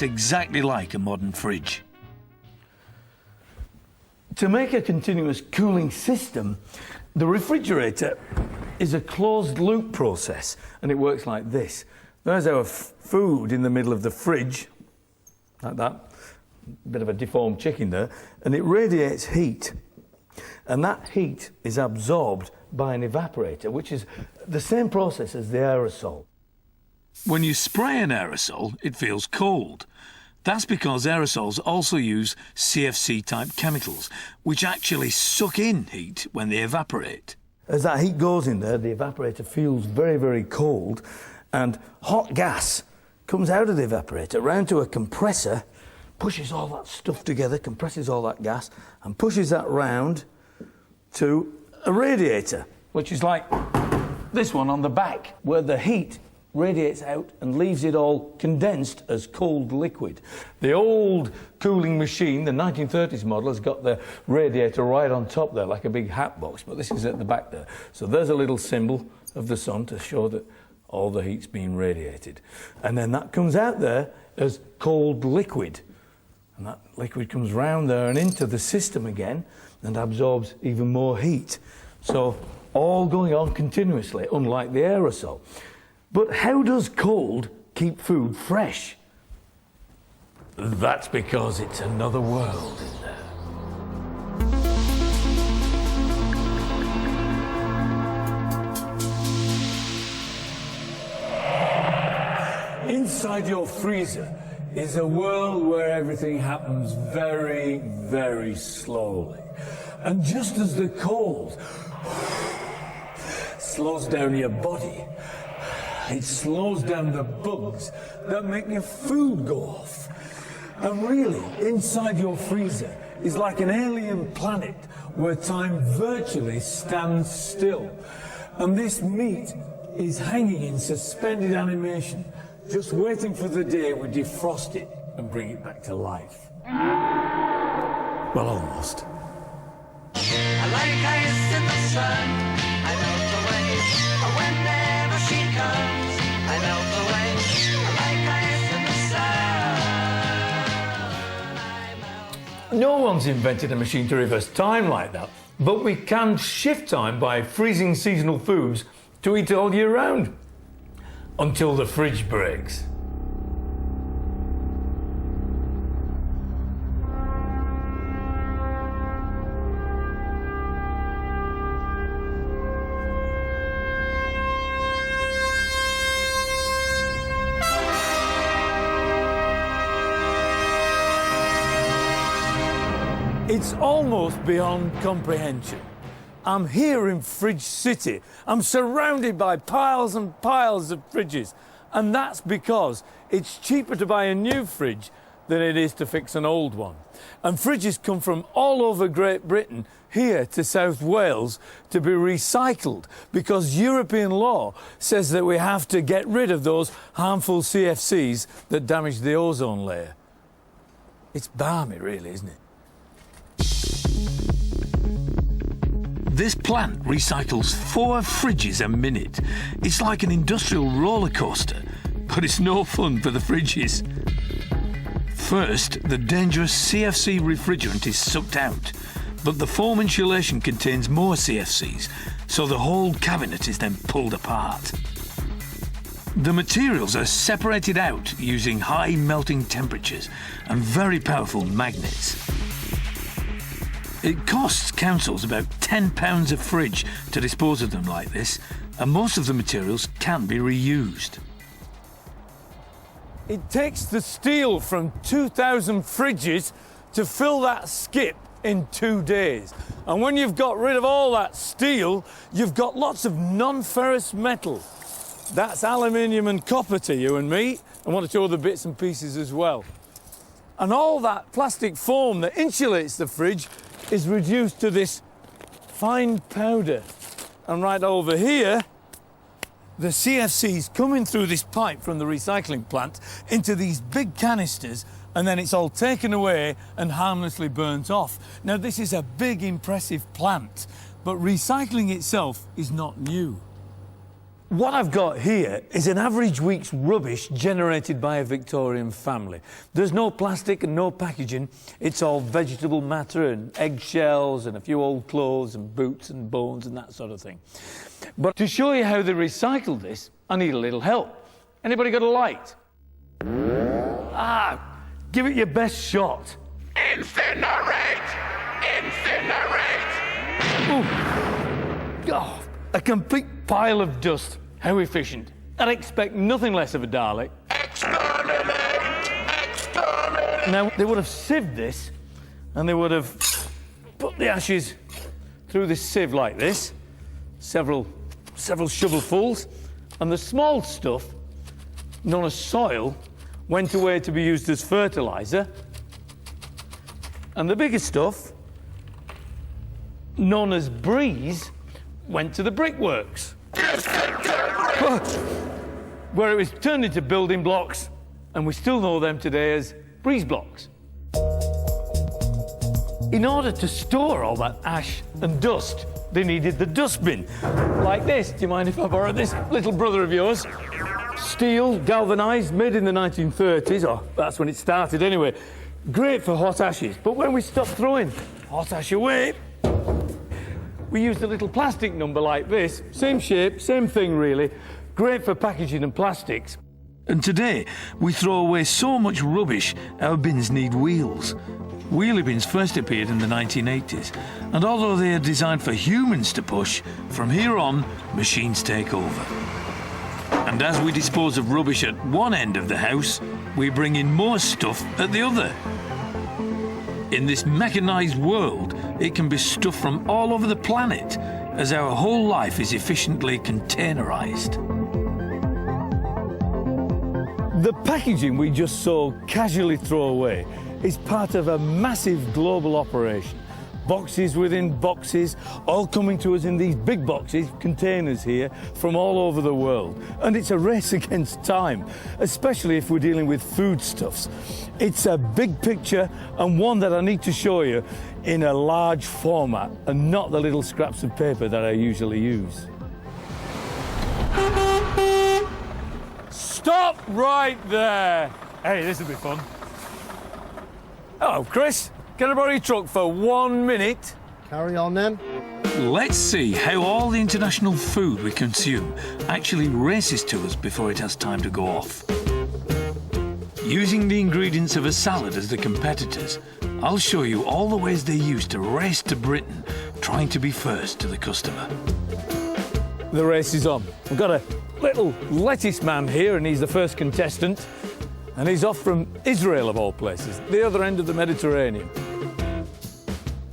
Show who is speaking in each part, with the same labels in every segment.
Speaker 1: act exactly like a modern fridge.
Speaker 2: To make a continuous cooling system, the refrigerator is a closed-loop process, and it works like this. There's our food in the middle of the fridge, like that. Bit of a deformed chicken there, and it radiates heat. And that heat is absorbed by an evaporator, which is the same process as the aerosol.
Speaker 1: When you spray an aerosol, it feels cold. That's because aerosols also use CFC-type chemicals, which actually suck in heat when they evaporate.
Speaker 2: As that heat goes in there, the evaporator feels very, very cold, and hot gas comes out of the evaporator round to a compressor, pushes all that stuff together, compresses all that gas, and pushes that round to a radiator, which is like this one on the back, where the heat radiates out and leaves it all condensed as cold liquid. The old cooling machine, the 1930s model, has got the radiator right on top there, like a big hat box, but this is at the back there. So there's a little symbol of the sun to show that all the heat's being radiated. And then that comes out there as cold liquid. And that liquid comes round there and into the system again and absorbs even more heat. So all going on continuously, unlike the aerosol. But how does cold keep food fresh? That's because it's another world in there. Inside your freezer is a world where everything happens very, very slowly. And just as the cold slows down your body, it slows down the bugs that make your food go off. And really, inside your freezer is like an alien planet where time virtually stands still. And this meat is hanging in suspended animation, just waiting for the day we defrost it and bring it back to life. Well, almost.
Speaker 3: I like ice in the sun, I melt away. Whenever she comes, I melt away. I like ice in the sun.
Speaker 2: No one's invented a machine to reverse time like that, but we can shift time by freezing seasonal foods to eat all year round, until the fridge breaks. It's almost beyond comprehension. I'm here in Fridge City. I'm surrounded by piles and piles of fridges. And that's because it's cheaper to buy a new fridge than it is to fix an old one. And fridges come from all over Great Britain here to South Wales to be recycled because European law says that we have to get rid of those harmful CFCs that damage the ozone layer. It's balmy, really, isn't it?
Speaker 1: This plant recycles 4 fridges a minute. It's like an industrial roller coaster, but it's no fun for the fridges. First, the dangerous CFC refrigerant is sucked out, but the foam insulation contains more CFCs, so the whole cabinet is then pulled apart. The materials are separated out using high melting temperatures and very powerful magnets. It costs councils about £10 a fridge to dispose of them like this, and most of the materials can be reused.
Speaker 2: It takes the steel from 2,000 fridges to fill that skip in 2 days. And when you've got rid of all that steel, you've got lots of non-ferrous metal. That's aluminium and copper to you and me, and one or two other bits and pieces as well. And all that plastic foam that insulates the fridge is reduced to this fine powder. And right over here, the CFCs coming through this pipe from the recycling plant into these big canisters, and then it's all taken away and harmlessly burnt off. Now, this is a big, impressive plant, but recycling itself is not new. What I've got here is an average week's rubbish generated by a Victorian family. There's no plastic and no packaging. It's all vegetable matter and eggshells and a few old clothes and boots and bones and that sort of thing. But to show you how they recycled this, I need a little help. Anybody got a light? Give it your best shot.
Speaker 3: Incinerate! Incinerate!
Speaker 2: Ooh. Oh, a complete pile of dust. How efficient. I'd expect nothing less of a Dalek.
Speaker 3: Exterminate! Exterminate!
Speaker 2: Now, they would have sieved this, and they would have put the ashes through this sieve like this, several shovelfuls, and the small stuff, known as soil, went away to be used as fertiliser, and the bigger stuff, known as breeze, went to the brickworks, where it was turned into building blocks, and we still know them today as breeze blocks. In order to store all that ash and dust, they needed the dustbin, like this. Do you mind if I borrow this little brother of yours? Steel, galvanised, made in the 1930s, or that's when it started anyway. Great for hot ashes, but when we stopped throwing hot ash away, we used a little plastic number like this. Same shape, same thing really. Great for packaging and plastics.
Speaker 1: And today, we throw away so much rubbish, our bins need wheels. Wheelie bins first appeared in the 1980s, and although they are designed for humans to push, from here on, machines take over. And as we dispose of rubbish at one end of the house, we bring in more stuff at the other. In this mechanised world, it can be stuff from all over the planet, as our whole life is efficiently containerised.
Speaker 2: The packaging we just so casually throw away is part of a massive global operation. Boxes within boxes, all coming to us in these big boxes, containers here, from all over the world. And it's a race against time, especially if we're dealing with foodstuffs. It's a big picture and one that I need to show you in a large format and not the little scraps of paper that I usually use. Stop right there! Hey, this will be fun. Hello, Chris. Can I borrow your truck for 1 minute?
Speaker 4: Carry on then.
Speaker 1: Let's see how all the international food we consume actually races to us before it has time to go off. Using the ingredients of a salad as the competitors, I'll show you all the ways they use to race to Britain, trying to be first to the customer.
Speaker 2: The race is on. We've got a little lettuce man here, and he's the first contestant. And he's off from Israel, of all places, the other end of the Mediterranean.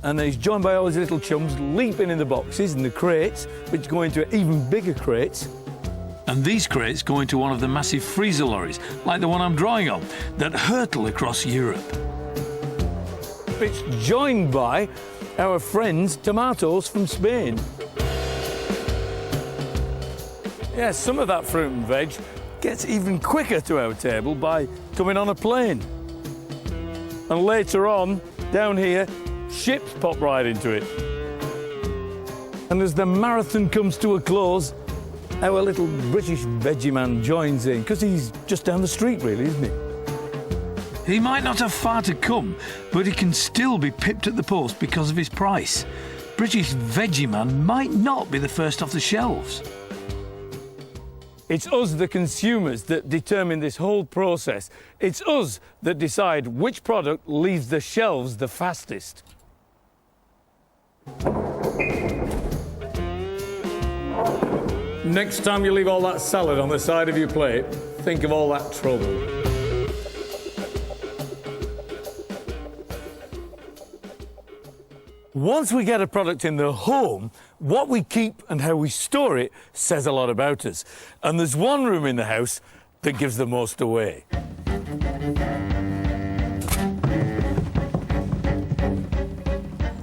Speaker 2: And then he's joined by all his little chums leaping in the boxes and the crates, which go into even bigger crates.
Speaker 1: And these crates go into one of the massive freezer lorries, like the one I'm drawing on, that hurtle across Europe.
Speaker 2: It's joined by our friends tomatoes from Spain. Yes, some of that fruit and veg gets even quicker to our table by coming on a plane. And later on, down here, ships pop right into it. And as the marathon comes to a close, our little British veggie man joins in, because he's just down the street, really, isn't he?
Speaker 1: He might not have far to come, but he can still be pipped at the post because of his price. British veggie man might not be the first off the shelves.
Speaker 2: It's us, the consumers, that determine this whole process. It's us that decide which product leaves the shelves the fastest. Next time you leave all that salad on the side of your plate, think of all that trouble. Once we get a product in the home, what we keep and how we store it says a lot about us. And there's one room in the house that gives the most away.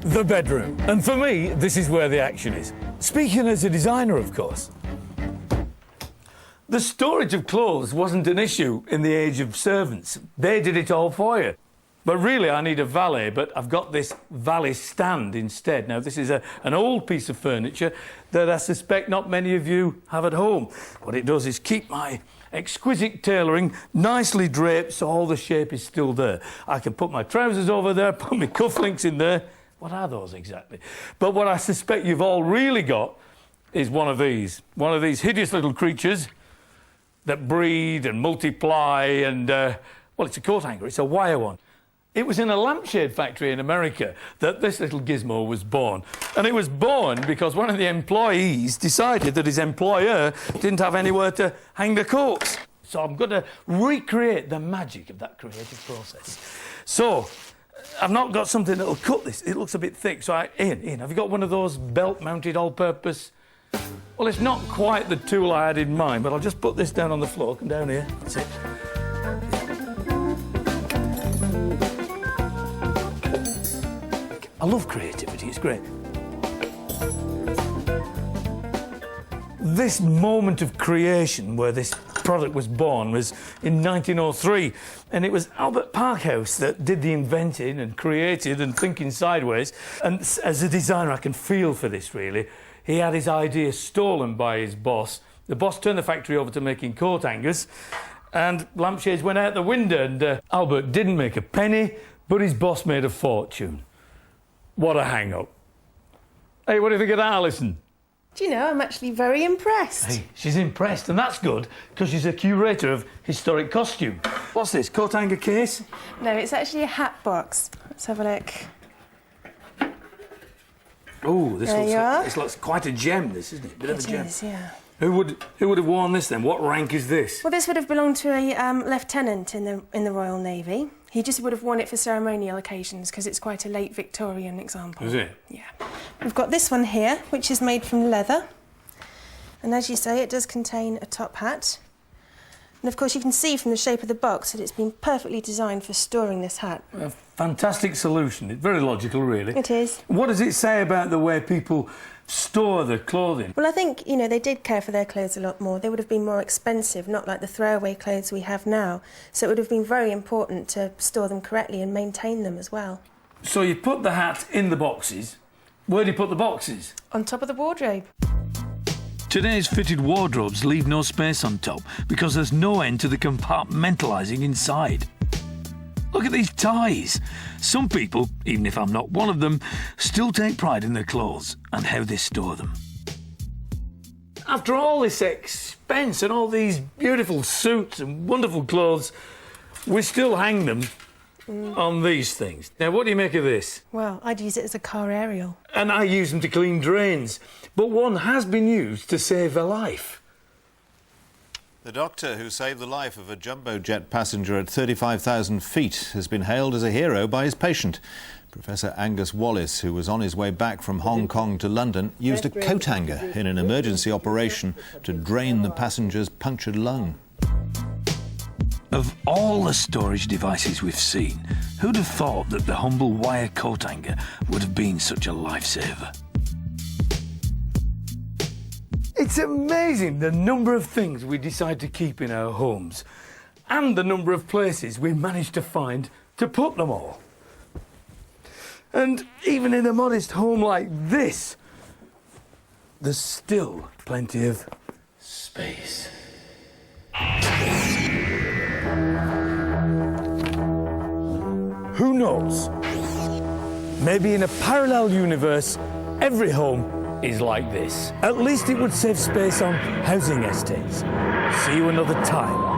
Speaker 2: The bedroom. And for me, this is where the action is. Speaking as a designer, of course. The storage of clothes wasn't an issue in the age of servants. They did it all for you. But really, I need a valet, but I've got this valet stand instead. Now, this is an old piece of furniture that I suspect not many of you have at home. What it does is keep my exquisite tailoring nicely draped so all the shape is still there. I can put my trousers over there, put my cufflinks in there. What are those exactly? But what I suspect you've all really got is one of these hideous little creatures that breed and multiply and, well, it's a coat hanger, it's a wire one. It was in a lampshade factory in America that this little gizmo was born. And it was born because one of the employees decided that his employer didn't have anywhere to hang the coats. So I'm going to recreate the magic of that creative process. So I've not got something that'll cut this. It looks a bit thick. So Ian, have you got one of those belt-mounted all-purpose? Well, it's not quite the tool I had in mind, but I'll just put this down on the floor. Come down here. That's it. I love creativity, it's great. This moment of creation where this product was born was in 1903, and it was Albert Parkhouse that did the inventing and created and thinking sideways. And as a designer, I can feel for this, really. He had his idea stolen by his boss. The boss turned the factory over to making coat hangers, and lampshades went out the window, and Albert didn't make a penny, but his boss made a fortune. What a hang-up. Hey, what do you think of that, Alison?
Speaker 4: Do you know, I'm actually very impressed.
Speaker 2: Hey, she's impressed, and that's good, because she's a curator of historic costume. What's this, coat hanger case?
Speaker 4: No, it's actually a hat box. Let's have a look.
Speaker 2: Oh,
Speaker 4: This
Speaker 2: looks quite a gem, this, isn't it? Bit of a gem.
Speaker 4: It is, yeah.
Speaker 2: Who would have worn this, then? What rank is this?
Speaker 4: Well, this would have belonged to a lieutenant in the Royal Navy. He just would have worn it for ceremonial occasions because it's quite a late Victorian example.
Speaker 2: Is it?
Speaker 4: Yeah. We've got this one here, which is made from leather. And as you say, it does contain a top hat. And of course, you can see from the shape of the box that it's been perfectly designed for storing this hat.
Speaker 2: A fantastic solution. It's very logical, really.
Speaker 4: It is.
Speaker 2: What does it say about the way people store their clothing?
Speaker 4: Well, I think, you know, they did care for their clothes a lot more. They would have been more expensive, not like the throwaway clothes we have now. So it would have been very important to store them correctly and maintain them as well.
Speaker 2: So you put the hat in the boxes. Where do you put the boxes?
Speaker 4: On top of the wardrobe.
Speaker 1: Today's fitted wardrobes leave no space on top because there's no end to the compartmentalising inside. Look at these ties. Some people, even if I'm not one of them, still take pride in their clothes and how they store them.
Speaker 2: After all this expense and all these beautiful suits and wonderful clothes, we still hang them on these things. Now, what do you make of this?
Speaker 4: Well, I'd use it as a car aerial.
Speaker 2: And I use them to clean drains. But one has been used to save a life.
Speaker 5: The doctor who saved the life of a jumbo jet passenger at 35,000 feet has been hailed as a hero by his patient. Professor Angus Wallace, who was on his way back from Hong Kong to London, used a coat hanger in an emergency operation to drain the passenger's punctured lung.
Speaker 1: Of all the storage devices we've seen, who'd have thought that the humble wire coat hanger would have been such a lifesaver?
Speaker 2: It's amazing the number of things we decide to keep in our homes and the number of places we manage to find to put them all. And even in a modest home like this, there's still plenty of space. Who knows? Maybe in a parallel universe, every home is like this. At least it would save space on housing estates. See you another time.